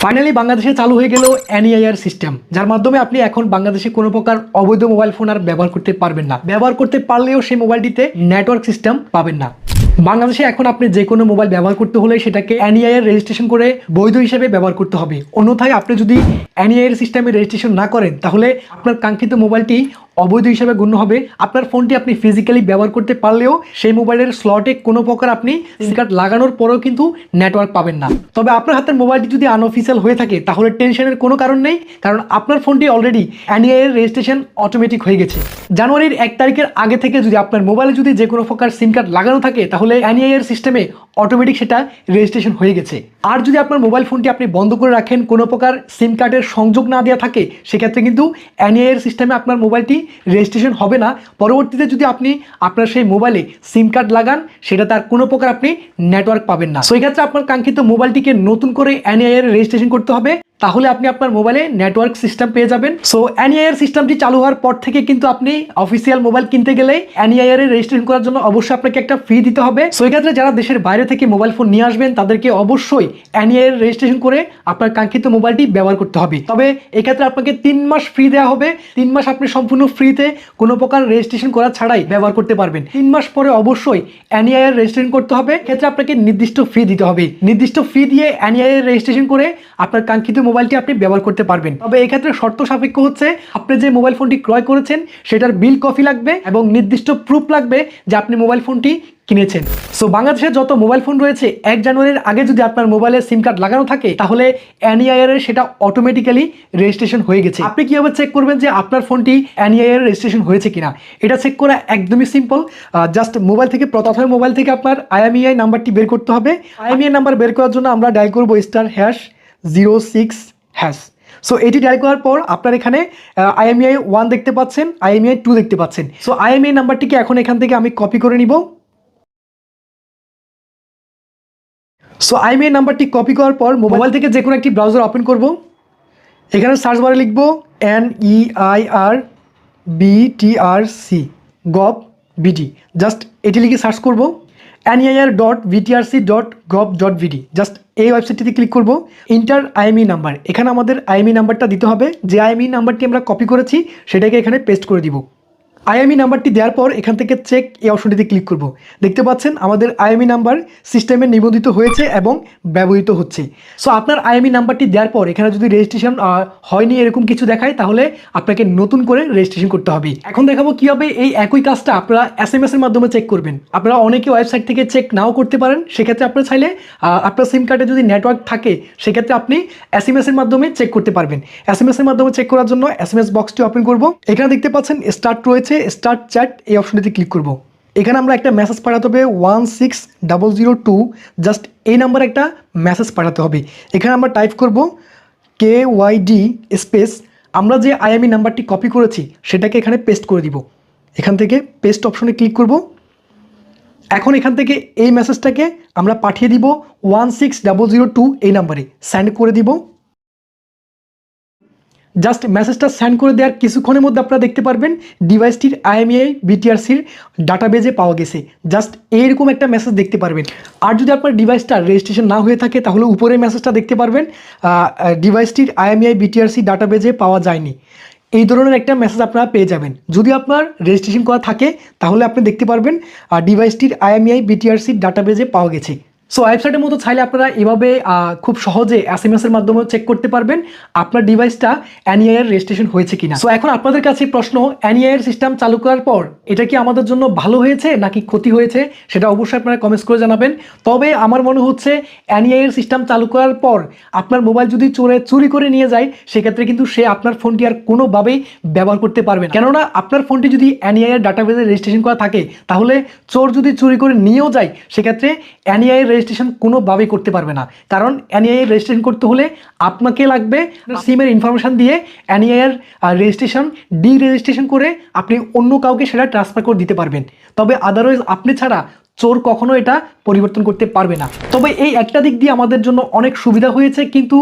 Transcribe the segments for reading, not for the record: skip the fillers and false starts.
Finally বাংলাদেশে চালু হয়ে গেল এনইআইআর সিস্টেম, যার মাধ্যমে আপনি এখন বাংলাদেশে কোনো প্রকার অবৈধ মোবাইল ফোন আর ব্যবহার করতে পারবেন না। ব্যবহার করতে পারলেও সেই মোবাইলটিতে নেটওয়ার্ক সিস্টেম পাবেন না। বাংলাদেশে এখন আপনি যে কোনো মোবাইল ব্যবহার করতে হলে সেটাকে এনইআইআর রেজিস্ট্রেশন করে বৈধ হিসেবে ব্যবহার করতে হবে। অন্যথায় আপনি যদি এনইআইআর সিস্টেমে রেজিস্ট্রেশন না করেন তাহলে আপনার কাঙ্ক্ষিত মোবাইলটি অবৈধ হিসেবে গণ্য হবে। আপনার ফোনটি আপনি ফিজিক্যালি ব্যবহার করতে পারলেও সেই মোবাইলের স্লটে কোনো প্রকার আপনি সিম কার্ড লাগানোর পরেও কিন্তু নেটওয়ার্ক পাবেন না। তবে আপনার হাতের মোবাইলটি যদি আনঅফিসিয়াল হয়ে থাকে তাহলে টেনশনের কোনো কারণ নেই, কারণ আপনার ফোনটি অলরেডি এনইআইআর রেজিস্ট্রেশন অটোমেটিক হয়ে গেছে। জানুয়ারির 1 তারিখের আগে থেকে যদি আপনার মোবাইলে যদি যে কোনো প্রকার সিম কার্ড লাগানো থাকে তাহলে এনইআইআর সিস্টেমে অটোমেটিক সেটা রেজিস্ট্রেশন হয়ে গেছে। আর যদি আপনার মোবাইল ফোনটি আপনি বন্ধ করে রাখেন, কোনো প্রকার সিম কার্ডের সংযোগ না দেওয়া থাকে, সেক্ষেত্রে কিন্তু এনইআইআর সিস্টেমে আপনার মোবাইলটি রেজিস্ট্রেশন হবে না। পরবর্তীতে যদি আপনি আপনার সেই মোবাইলে সিম কার্ড লাগান সেটা তার কোনো প্রকার আপনি নেটওয়ার্ক পাবেন না। সেই ক্ষেত্রে আপনার কাঙ্ক্ষিত মোবাইলটিকে নতুন করে এনইআইআর রেজিস্ট্রেশন করতে হবে, তাহলে আপনি আপনার মোবাইলে নেটওয়ার্ক সিস্টেম পেয়ে যাবেন। সো এনইআইআর সিস্টেমটি চালু হওয়ার পর থেকে কিন্তু আপনি অফিসিয়াল মোবাইল কিনতে গেলে এনইআইআর এর রেজিস্ট্রেশন করার জন্য অবশ্যই আপনাকে একটা ফি দিতে হবে। সো এই ক্ষেত্রে যারা দেশের বাইরে থেকে মোবাইল ফোন নিয়ে আসবেন তাদেরকে অবশ্যই এনইআইআর রেজিস্ট্রেশন করে আপনার কাঙ্ক্ষিত মোবাইলটি ব্যবহার করতে হবে। তবে এক্ষেত্রে আপনাকে 3 মাস ফ্রি দেওয়া হবে। 3 মাস আপনি সম্পূর্ণ ফ্রিতে কোনো প্রকার রেজিস্ট্রেশন করা ছাড়াই ব্যবহার করতে পারবেন। 3 মাস পরে অবশ্যই এনইআইআর রেজিস্ট্রেশন করতে হবে। এক্ষেত্রে আপনাকে নির্দিষ্ট ফি দিতে হবে। নির্দিষ্ট ফি দিয়ে এনইআইআর রেজিস্ট্রেশন করে আপনার কাঙ্ক্ষিত মোবাইলটি আপনি ব্যবহার করতে পারবেন। তবে এক্ষেত্রে শর্ত সাপেক্ষ হচ্ছে আপনি যে মোবাইল ফোনটি ক্রয় করেছেন সেটার বিল কপি লাগবে এবং নির্দিষ্ট প্রুফ লাগবে যে আপনি মোবাইল ফোনটি কিনেছেন। সো বাংলাদেশে যত মোবাইল ফোন রয়েছে 1 জানুয়ারির আগে যদি আপনার মোবাইলে সিম কার্ড লাগানো থাকে তাহলে এনইআইআর এর সেটা অটোমেটিক্যালি রেজিস্ট্রেশন হয়ে গেছে। আপনি কিভাবে চেক করবেন যে আপনার ফোনটি এনইআইআর রেজিস্ট্রেশন হয়েছে কিনা? এটা চেক করা একদমই সিম্পল। জাস্ট মোবাইল থেকে প্রথমে মোবাইল থেকে আপনার আইএমইআই নাম্বারটি বের করতে হবে। আইএমইআই নাম্বার বের করার জন্য আমরা ডায়াল করব *#06#। সো এটি ডায়াল করার পর আপনার এখানে আইএমইআই 1 দেখতে পাচ্ছেন, আইএমইআই 2 দেখতে পাচ্ছেন। সো আইএমইআই নাম্বারটিকে এখন এখান থেকে আমি কপি করে নিব। সো আইএমইআই নাম্বারটি কপি করার পর মোবাইল থেকে যে কোনো একটি ব্রাউজার ওপেন করব। এখানে সার্চ বারে লিখব NEIRBTRC gov.bd। জাস্ট এটি লিখে সার্চ করব neir.vtrc.gov.bd। জাস্ট এই ওয়েবসাইটটিতে ক্লিক করব। ইন্টার আইএমই নাম্বার, এখানে আমাদের আইএমই নাম্বারটা দিতে হবে। যে আইএমই নাম্বারটি আমরা কপি করেছি সেটাকে এখানে পেস্ট করে দিব। আইএমই নাম্বারটি দেওয়ার পর এখান থেকে চেক এই অপশনটিতে ক্লিক করব। দেখতে পাচ্ছেন আমাদের আইএমই নাম্বার সিস্টেমে নিবন্ধিত হয়েছে এবং ব্যবহৃত হচ্ছে। সো আপনার আইএমই নাম্বারটি দেওয়ার পর এখানে যদি রেজিস্ট্রেশন হয়নি এরকম কিছু দেখায় তাহলে আপনাকে নতুন করে রেজিস্ট্রেশন করতে হবে। এখন দেখাবো কীভাবে এই একই কাজটা আপনারা এসএমএস এর মাধ্যমে চেক করবেন। আপনারা অনেকে ওয়েবসাইট থেকে চেক নাও করতে পারেন, সেক্ষেত্রে আপনারা চাইলে আপনার সিম কার্ডে যদি নেটওয়ার্ক থাকে সেক্ষেত্রে আপনি এসএমএস এর মাধ্যমে চেক করতে পারবেন। এসএমএস এর মাধ্যমে চেক করার জন্য এসএমএস বক্সটি ওপেন করব। এখানে দেখতে পাচ্ছেন স্টার্ট রয়েছে, স্টার্ট চ্যাট এই অপশনটিতে ক্লিক করব। এখানে আমরা একটা মেসেজ পাঠাতে হবে 16002। জাস্ট এই নাম্বারে একটা মেসেজ পাঠাতে হবে। এখানে আমরা টাইপ করব KYD স্পেস আমরা যে আইএমই নাম্বারটি কপি করেছি সেটাকে এখানে পেস্ট করে দিব। এখান থেকে পেস্ট অপশনে ক্লিক করব। এখন এখান থেকে এই মেসেজটাকে আমরা পাঠিয়ে দিব 16002 এই নাম্বারে সেন্ড করে দিব। জাস্ট মেসেজটা সেন্ড করে দেওয়ার কিছুক্ষণের মধ্যে আপনারা দেখতে পারবেন ডিভাইসটির আইএমইআই বিটিআরসির ডাটাবেজে পাওয়া গেছে। জাস্ট এইরকম একটা মেসেজ দেখতে পারবেন। আর যদি আপনার ডিভাইসটা রেজিস্ট্রেশন না হয়ে থাকে তাহলে উপরে মেসেজটা দেখতে পারবেন ডিভাইসটির আইএমইআই বিটিআরসি ডাটাবেজে পাওয়া যায়নি, এই ধরনের একটা মেসেজ আপনারা পেয়ে যাবেন। যদি আপনার রেজিস্ট্রেশন করা থাকে তাহলে আপনি দেখতে পারবেন ডিভাইসটির আইএমইআই বিটিআরসি ডাটাবেজে পাওয়া গেছে। সো ওয়েবসাইটের মতো চাইলে আপনারা এভাবে খুব সহজে এসএমএস এর মাধ্যমে চেক করতে পারবেন আপনার ডিভাইসটা এনইআইআর রেজিস্ট্রেশন হয়েছে কিনা। সো এখন আপনাদের কাছে প্রশ্ন, এনইআইআর সিস্টেম চালু করার পর এটা কি আমাদের জন্য ভালো হয়েছে নাকি ক্ষতি হয়েছে সেটা অবশ্যই আপনারা কমেন্টস করে জানাবেন। তবে আমার মনে হচ্ছে এনইআইআর সিস্টেম চালু করার পর আপনার মোবাইল যদি চুরি করে নিয়ে যায় সেক্ষেত্রে কিন্তু সে আপনার ফোনটি আর কোনোভাবেই ব্যবহার করতে পারবে না। কেননা আপনার ফোনটি যদি এনইআইআর ডাটাবেজে রেজিস্ট্রেশন করা থাকে তাহলে চোর যদি চুরি করে নিয়েও যায় সেক্ষেত্রে এনইআইআর রেজিস্ট্রেশন কোনোভাবেই করতে পারবে না। কারণ এনইআইআর রেজিস্ট্রেশন করতে হলে আপনাকে লাগবে সিমের ইনফরমেশন দিয়ে এনইআইআর রেজিস্ট্রেশন রেজিস্ট্রেশন করে আপনি অন্য কাউকে সেটা ট্রান্সফার করে দিতে পারবেন। তবে আদারওয়াইজ আপনি ছাড়া চোর কখনো এটা পরিবর্তন করতে পারবে না। তবে এই একটা দিক দিয়ে আমাদের জন্য অনেক সুবিধা হয়েছে, কিন্তু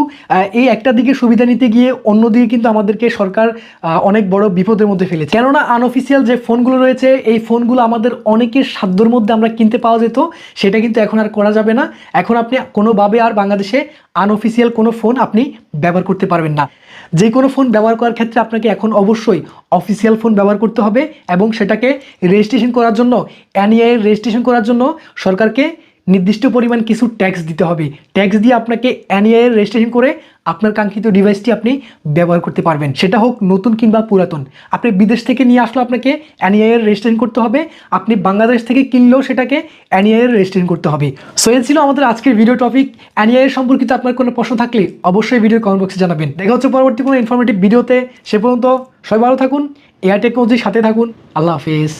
এই একটা দিকে সুবিধা নিতে গিয়ে অন্যদিকে কিন্তু আমাদেরকে সরকার অনেক বড় বিপদের মধ্যে ফেলেছে। কেননা আনঅফিসিয়াল যে ফোনগুলো রয়েছে এই ফোনগুলো আমাদের অনেকের সাধ্যের মধ্যে আমরা কিনতে পাওয়া যেত, সেটা কিন্তু এখন আর করা যাবে না। এখন আপনি কোনোভাবে আর বাংলাদেশে আনঅফিসিয়াল কোনো ফোন আপনি ব্যবহার করতে পারবেন না। যে কোনো ফোন ব্যবহার করার ক্ষেত্রে আপনাকে এখন অবশ্যই অফিসিয়াল ফোন ব্যবহার করতে হবে, এবং সেটাকে রেজিস্ট্রেশন করার জন্য এনআইআই এর রেজিস্ট্রেশন করার জন্য সরকারকে নির্দিষ্ট পরিমাণ কিছু ট্যাক্স দিতে হবে। ট্যাক্স দিয়ে আপনাকে এনআইআই এর রেজিস্ট্রেশন করে আপনার কাঙ্ক্ষিত ডিভাইসটি আপনি ব্যবহার করতে পারবেন, সেটা হোক নতুন কিংবা পুরাতন। আপনি বিদেশ থেকে নিয়ে আসলেও আপনাকে এনআইআই এর রেজিস্ট্রেশন করতে হবে, আপনি বাংলাদেশ থেকে কিনলেও সেটাকে এনআইআই এর রেজিস্ট্রেশন করতে হবে। সো এই ছিল আমাদের আজকের ভিডিও টপিক। এনআইআই এর সম্পর্কিত আপনার কোনো প্রশ্ন থাকলে অবশ্যই ভিডিও কমেন্ট বক্সে জানাবেন। দেখা হচ্ছে পরবর্তী কোনো ইনফরমেটিভ ভিডিওতে। সে পর্যন্ত সবাই ভালো থাকুন, এআই টেকনোলজির সাথে থাকুন। আল্লাহ হাফেজ।